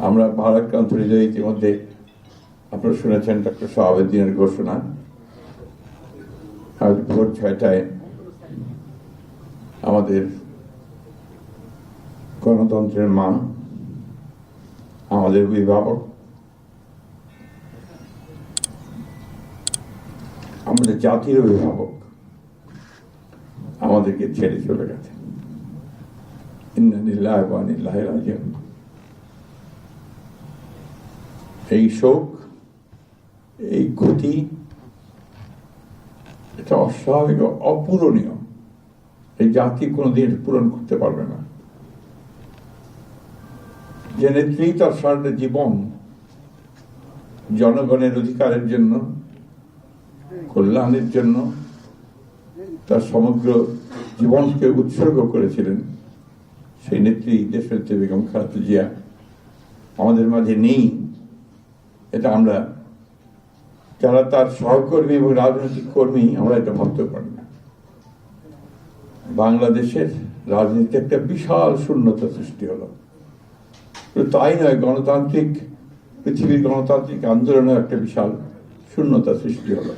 আমরা ভারাক্রান্ত হৃদয় ইতিমধ্যে আপনারা শুনেছেন ডক্টর শাহাবুদ্দিনের ঘোষণা। আজ ভোর 6টায় আমাদের গণতন্ত্রের মা, আমাদের অভিভাবক, আমাদের জাতির অভিভাবক আমাদেরকে ছেড়ে চলে গেছে। ইন্না লিল্লাহি ওয়া ইন্না ইলাইহি রাজিউন। এই শোক, এই ক্ষতি, এটা অস্বাভাবিক, অপূরণীয়। এই জাতি কোনোদিন পূরণ করতে পারবে না। যে নেত্রী তার সারা জীবন জনগণের অধিকারের জন্য, কল্যাণের জন্য তার সমগ্র জীবনকে উৎসর্গ করেছিলেন, সেই নেত্রী দেশনেত্রী বেগম খালেদা জিয়া আমাদের মাঝে নেই। এটা আমরা যারা তার সহকর্মী এবং রাজনৈতিক কর্মী, আমরা এটা ভাবতে পারি না। বাংলাদেশের রাজনীতিতে একটা বিশাল শূন্যতা সৃষ্টি হলো। তাই নয়, পৃথিবীর গণতান্ত্রিক আন্দোলনে একটা বিশাল শূন্যতা সৃষ্টি হলো।